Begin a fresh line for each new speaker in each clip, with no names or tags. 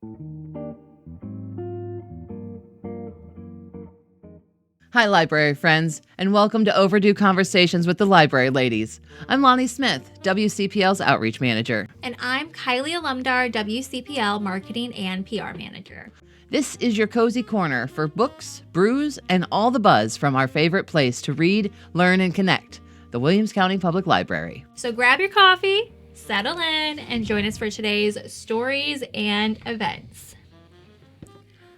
Hi, library friends, and welcome to Overdue Conversations with the Library Ladies. I'm Lonnie Smith, WCPL's Outreach Manager.
And I'm Kylie Alumdar, WCPL Marketing and PR Manager.
This is your cozy corner for books, brews, and all the buzz from our favorite place to read, learn, and connect, the Williams County Public Library.
So grab your coffee, settle in, and join us for today's stories and events.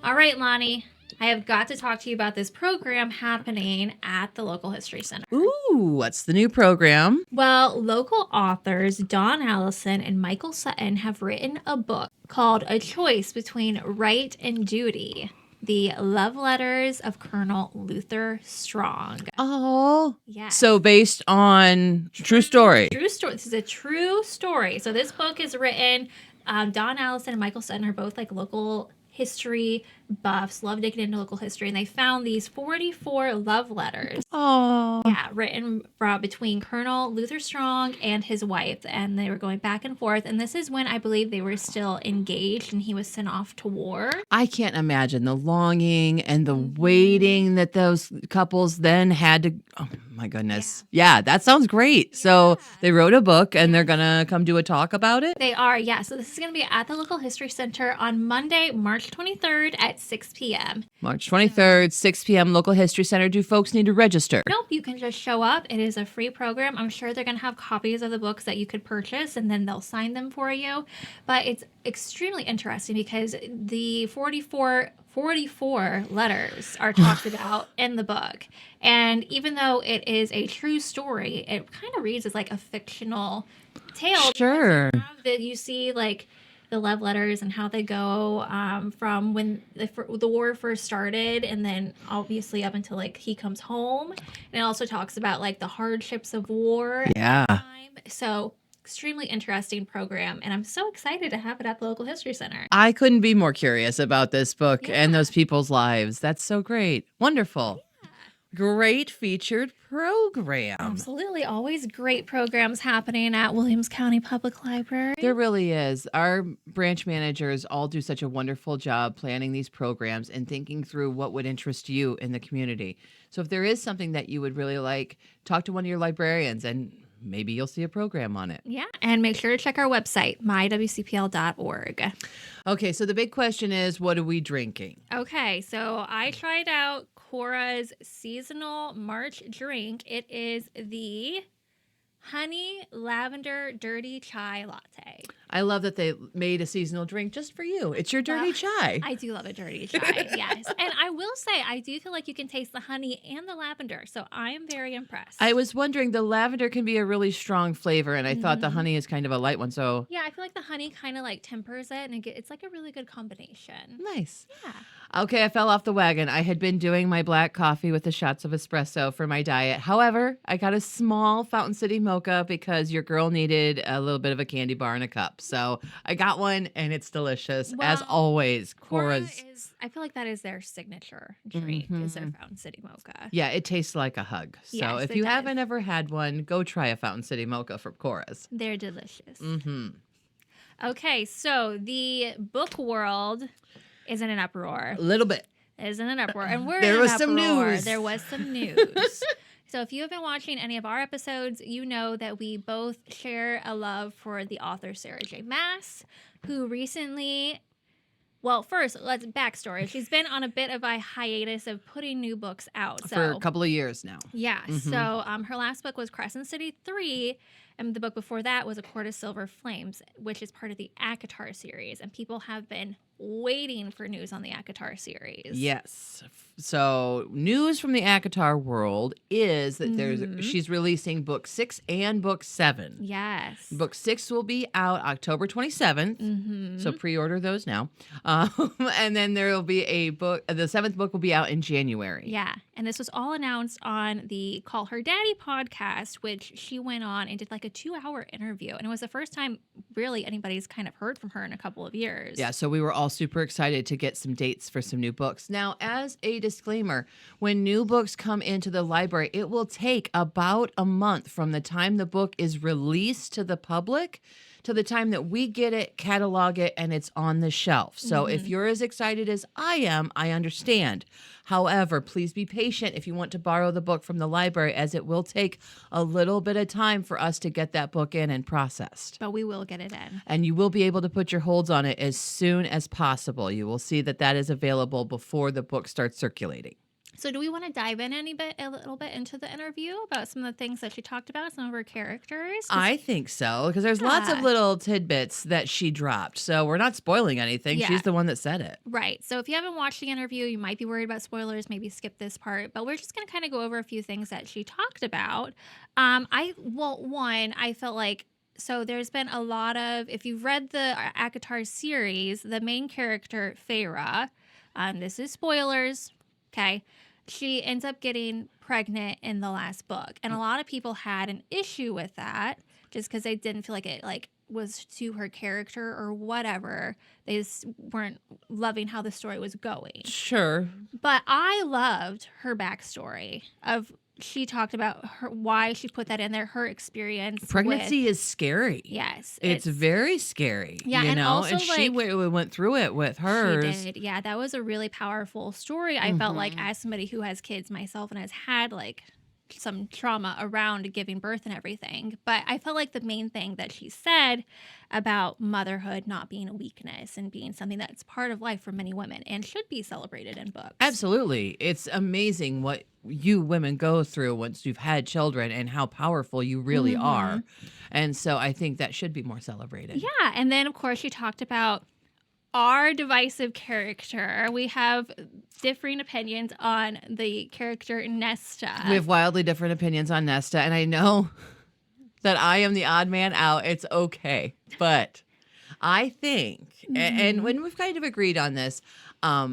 All right, Lonnie, I have got to talk to you about this program happening at the local history center.
Ooh, what's the new program?
Well, local authors Dawn Allison and Michael Sutton have written a book called A Choice Between Right and Duty, the love letters of Colonel Luther Strong.
Oh,
Yes.
So based on true story.
True story. This is a true story. So this book is written, Dawn Allison and Michael Sutton are both like local history buffs, love digging into local history, and they found these 44 love letters.
Oh,
Yeah, written from between Colonel Luther Strong and his wife, and they were going back and forth. And this is when I believe they were still engaged, and he was sent off to war.
I can't imagine the longing and the waiting that those couples then had to. Oh my goodness. Yeah, that sounds great. So they wrote a book and they're going to come do a talk about it?
They are, yeah. So this is going to be at the local history center on Monday, March 23rd at 6 p.m.
March 23rd, 6 p.m., Local History Center. Do folks need to register?
Nope, you can just show up. It is a free program. I'm sure they're going to have copies of the books that you could purchase, and then they'll sign them for you. But it's extremely interesting because the 44 letters are talked about in the book. And even though it is a true story, it kind of reads as like a fictional tale.
Sure.
That you see like the love letters and how they go from when the war first started, and then obviously up until like he comes home. And it also talks about like the hardships of war.
Yeah.
At that time. So extremely interesting program, and I'm so excited to have it at the local history center.
I couldn't be more curious about this book and
Yeah.
those people's lives. That's so great. Wonderful. Great featured program.
Absolutely, always great programs happening at Williams County Public Library.
There really is. Our branch managers all do such a wonderful job planning these programs and thinking through what would interest you in the community. So if there is something that you would really like, talk to one of your librarians and maybe you'll see a program on it.
Yeah, and make sure to check our website, mywcpl.org.
Okay, so the big question is, what are we drinking?
Okay, so I tried out Cora's seasonal March drink. It is the honey lavender dirty chai latte.
I love that they made a seasonal drink just for you. It's your dirty chai.
I do love a dirty chai, yes. And I will say, I do feel like you can taste the honey and the lavender, so I am very impressed.
I was wondering, the lavender can be a really strong flavor, and I thought the honey is kind of a light one, so
Yeah, I feel like the honey kind of like tempers it, and it's like a really good combination.
nice.
Yeah.
Okay, I fell off the wagon. I had been doing my black coffee with the shots of espresso for my diet. However, I got a small Fountain City mocha because your girl needed a little bit of a candy bar in a cup. So I got one, and it's delicious. As
Well,
always,
Cora
Cora's.
is, I feel like that is their signature drink, is their Fountain City mocha.
Yeah, it tastes like a hug. So
Yes,
if
it
you
does.
haven't ever had one, go try a Fountain City mocha from Cora's.
They're delicious.
Mm-hmm.
Okay, so the book world is in an uproar.
A little bit.
Is in an uproar, and we're
There
in an
was some
uproar.
news.
There was some news. So if you have been watching any of our episodes, you know that we both share a love for the author Sarah J. Maas, who recently, well, first, let's backstory. She's been on a bit of a hiatus of putting new books out. So,
For a couple of years now.
yeah. So her last book was Crescent City 3, and the book before that was A Court of Silver Flames, which is part of the ACOTAR series. And people have been waiting for news on the ACOTAR series.
Yes. So news from the ACOTAR world is that she's releasing book 6 and book 7.
Yes.
Book 6 will be out October 27th. So pre-order those now. And then there will be a book. The 7th book will be out in January.
Yeah. And this was all announced on the Call Her Daddy podcast, which she went on and did like a 2-hour interview. And it was the first time barely anybody's kind of heard from her in a couple of years.
Yeah, so we were all super excited to get some dates for some new books. Now, as a disclaimer, when new books come into the library, it will take about a month from the time the book is released to the public to the time that we get it, catalog it, and it's on the shelf. So if you're as excited as I am, I understand. However, please be patient if you want to borrow the book from the library, as it will take a little bit of time for us to get that book in and processed.
But we will get it in.
And you will be able to put your holds on it as soon as possible. You will see that is available before the book starts circulating.
So do we want to dive in a little bit into the interview about some of the things that she talked about, some of her characters?
I think so, because there's lots of little tidbits that she dropped. So we're not spoiling anything.
Yeah.
She's the one that said it.
Right. So if you haven't watched the interview, you might be worried about spoilers, maybe skip this part. But we're just going to kind of go over a few things that she talked about. I felt like, so there's been a lot of, if you've read the ACOTAR series, the main character, Feyre, this is spoilers, okay? She ends up getting pregnant in the last book. And a lot of people had an issue with that just because they didn't feel like it was to her character or whatever. They just weren't loving how the story was going.
Sure.
But I loved her backstory of she talked about why she put that in there, her experience.
Pregnancy is scary.
Yes.
It's very scary.
Yeah,
you
and
know?
also,
and she went through it with hers.
She did. Yeah, that was a really powerful story. I felt like, as somebody who has kids myself and has had some trauma around giving birth and everything. But I felt like the main thing that she said about motherhood not being a weakness and being something that's part of life for many women and should be celebrated in books.
Absolutely. It's amazing what you women go through once you've had children and how powerful you really are. And so I think that should be more celebrated.
Yeah. And then, of course, she talked about our divisive character. We have differing opinions on the character Nesta.
We have wildly different opinions on Nesta, and I know that I am the odd man out. It's okay. But I think, and when we've kind of agreed on this,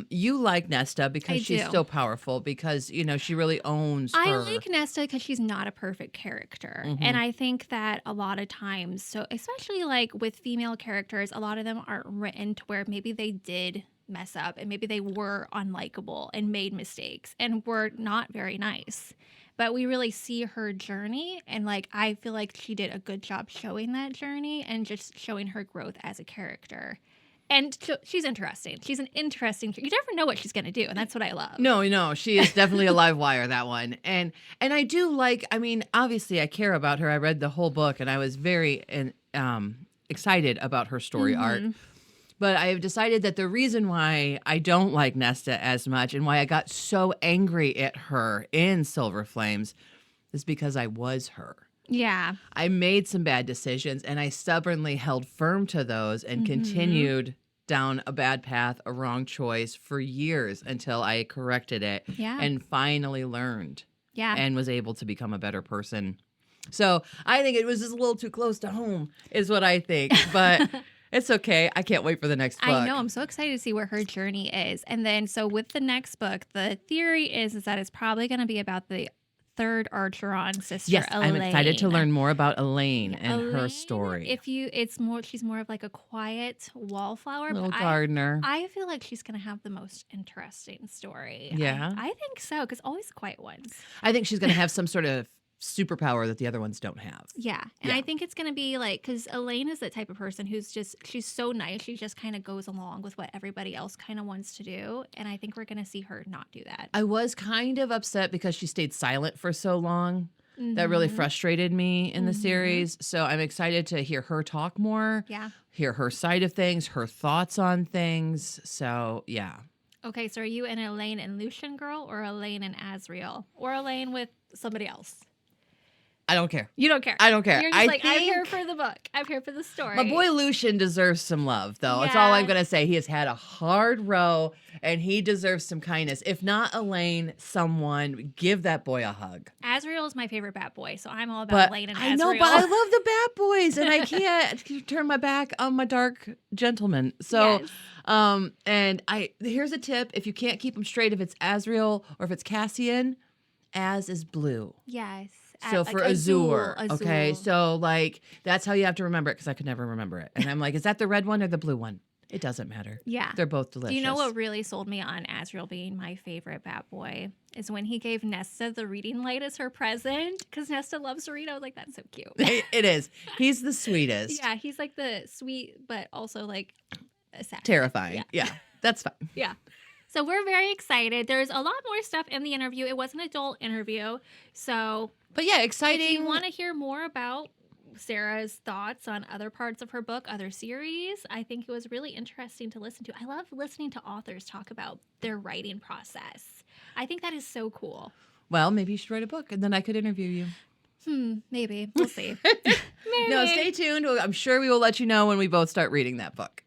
you like Nesta because she's so powerful, because, she really owns her.
I like Nesta because she's not a perfect character. And I think that a lot of times, so especially with female characters, a lot of them aren't written to where maybe they did mess up and maybe they were unlikable and made mistakes and were not very nice. But we really see her journey, and I feel like she did a good job showing that journey and just showing her growth as a character. And she's interesting. She's an interesting. You never know what she's going to do, and that's what I love.
No, she is definitely a live wire, that one. And I do obviously I care about her. I read the whole book, and I was very excited about her story arc. But I have decided that the reason why I don't like Nesta as much and why I got so angry at her in Silver Flames is because I was her.
Yeah.
I made some bad decisions, and I stubbornly held firm to those and continued down a bad path, a wrong choice for years until I corrected it and finally learned and was able to become a better person. So I think it was just a little too close to home is what I think. But it's okay. I can't wait for the next book.
I know. I'm so excited to see where her journey is. And then, so with the next book, the theory is that it's probably going to be about the third Archeron sister,
yes,
Elaine.
I'm excited to learn more about Elaine and her story.
She's more of a quiet wallflower.
Little gardener.
I feel like she's going to have the most interesting story.
Yeah.
I think so, because always quiet ones.
I think she's going to have some sort of superpower that the other ones don't have.
Yeah. And I think it's going to be because Elaine is the type of person she's so nice. She just kind of goes along with what everybody else kind of wants to do. And I think we're going to see her not do that.
I was kind of upset because she stayed silent for so long. That really frustrated me in the series. So I'm excited to hear her talk more.
Yeah.
Hear her side of things, her thoughts on things. So, yeah.
Okay, so are you an Elaine and Lucian girl, or Elaine and Asriel? Or Elaine with somebody else?
I don't care.
You don't care.
I don't care.
You're just I'm here for the book. I'm here for the story.
My boy Lucian deserves some love, though. That's all I'm going to say. He has had a hard row, and he deserves some kindness. If not Elaine, someone, give that boy a hug.
Asriel is my favorite bad boy, so I'm all about Elaine and Asriel.
I know, but I love the bad boys, and I can't turn my back on my dark gentleman. So, here's a tip. If you can't keep them straight, if it's Asriel or if it's Cassian, Az is blue.
Yes.
So
at
for
like
Azure, okay,
Azul.
so like that's how you have to remember it because I could never remember it. And I'm like, is that the red one or the blue one? It doesn't matter.
Yeah.
They're both
Do you know
delicious.
what really sold me on Azrael being my favorite bat boy? Is when he gave Nesta the reading light as her present because Nesta loves to read. I was like, that's so cute.
It is. He's the sweetest.
Yeah, he's like the sweet, but also like sassy.
Terrifying. Yeah, that's fine.
Yeah. So we're very excited. There's a lot more stuff in the interview. It was an adult interview. So
But yeah, exciting.
if you want to hear more about Sarah's thoughts on other parts of her book, other series, I think it was really interesting to listen to. I love listening to authors talk about their writing process. I think that is so cool.
Well, maybe you should write a book and then I could interview you.
Maybe. We'll see. Maybe.
No, stay tuned. I'm sure we will let you know when we both start reading that book.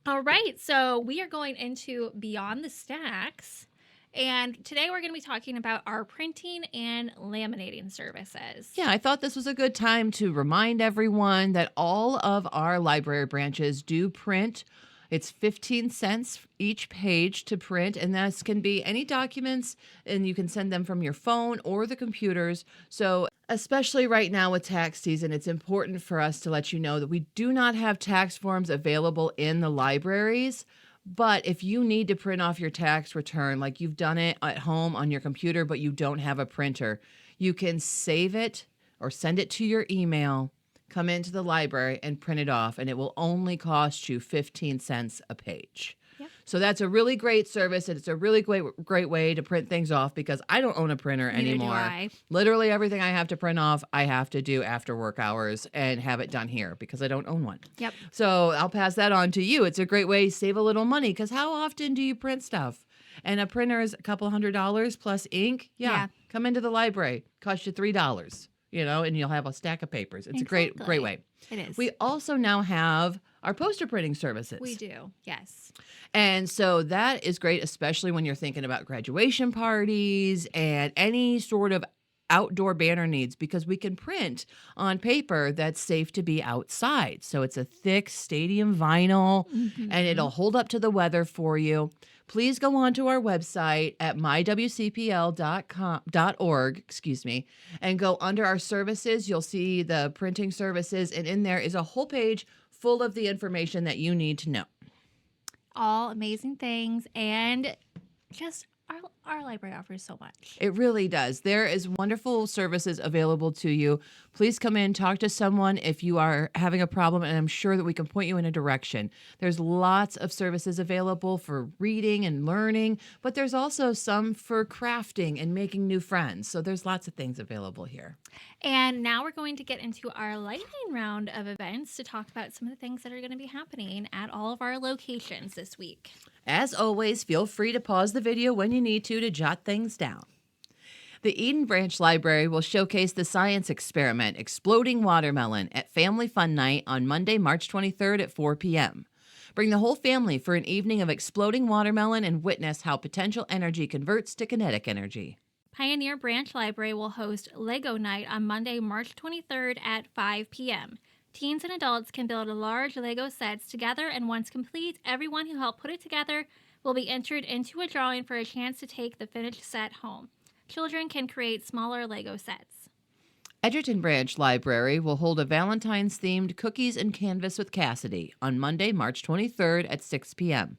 All right. So we are going into Beyond the Stacks. And today we're going to be talking about our printing and laminating services.
Yeah, I thought this was a good time to remind everyone that all of our library branches do print. It's 15 cents each page to print, and this can be any documents, and you can send them from your phone or the computers. So especially right now with tax season, it's important for us to let you know that we do not have tax forms available in the libraries. But if you need to print off your tax return, like you've done it at home on your computer, but you don't have a printer, you can save it or send it to your email, come into the library and print it off, and it will only cost you 15 cents a page.
Yep.
So that's a really great service, and it's a really great way to print things off because I don't own a printer
Neither do
anymore.
I.
Literally everything I have to print off, I have to do after work hours and have it done here because I don't own one.
Yep.
So I'll pass that on to you. It's a great way to save a little money because how often do you print stuff? And a printer is a couple $100 plus ink. Yeah. Come into the library. Cost you $3, and you'll have a stack of papers. It's a great way.
It is.
We also now have our poster printing services.
We do. Yes.
And so that is great, especially when you're thinking about graduation parties and any sort of outdoor banner needs, because we can print on paper that's safe to be outside. So it's a thick stadium vinyl and it'll hold up to the weather for you. Please go on to our website at mywcpl.org, and go under our services. You'll see the printing services, and in there is a whole page full of the information that you need to know.
All amazing things, and just our library offers so much.
It really does. There is wonderful services available to you. Please come in, talk to someone if you are having a problem, and I'm sure that we can point you in a direction. There's lots of services available for reading and learning, but there's also some for crafting and making new friends. So there's lots of things available here.
And now we're going to get into our lightning round of events to talk about some of the things that are going to be happening at all of our locations this week.
As always, feel free to pause the video when you need to jot things down. The Eden Branch Library will showcase the science experiment Exploding Watermelon at Family Fun Night on Monday, March 23rd at 4 p.m. Bring the whole family for an evening of exploding watermelon and witness how potential energy converts to kinetic energy.
Pioneer Branch Library will host Lego Night on Monday, March 23rd at 5 p.m. Teens and adults can build large Lego sets together, and once complete, everyone who helped put it together will be entered into a drawing for a chance to take the finished set home. Children can create smaller Lego sets.
Edgerton Branch Library will hold a Valentine's-themed Cookies and Canvas with Cassidy on Monday, March 23rd at 6 p.m.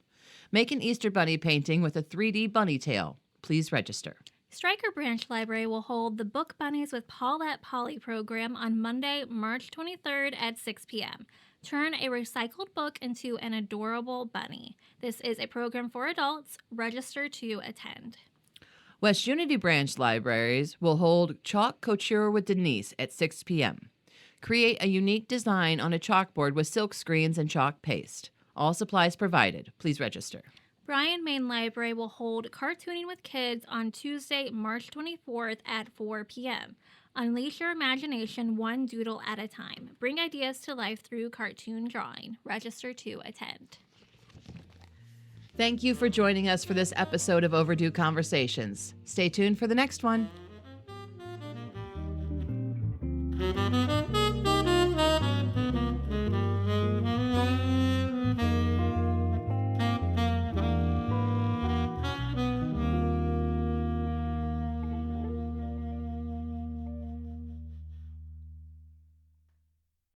Make an Easter Bunny painting with a 3D bunny tail. Please register.
Stryker Branch Library will hold the Book Bunnies with Paulette Polly program on Monday, March 23rd at 6 p.m. Turn a recycled book into an adorable bunny. This is a program for adults. Register to attend.
West Unity Branch Libraries will hold Chalk Couture with Denise at 6 p.m. Create a unique design on a chalkboard with silk screens and chalk paste. All supplies provided. Please register.
Bryan Main Library will hold Cartooning with Kids on Tuesday, March 24th at 4 p.m. Unleash your imagination one doodle at a time. Bring ideas to life through cartoon drawing. Register to attend.
Thank you for joining us for this episode of Overdue Conversations. Stay tuned for the next one.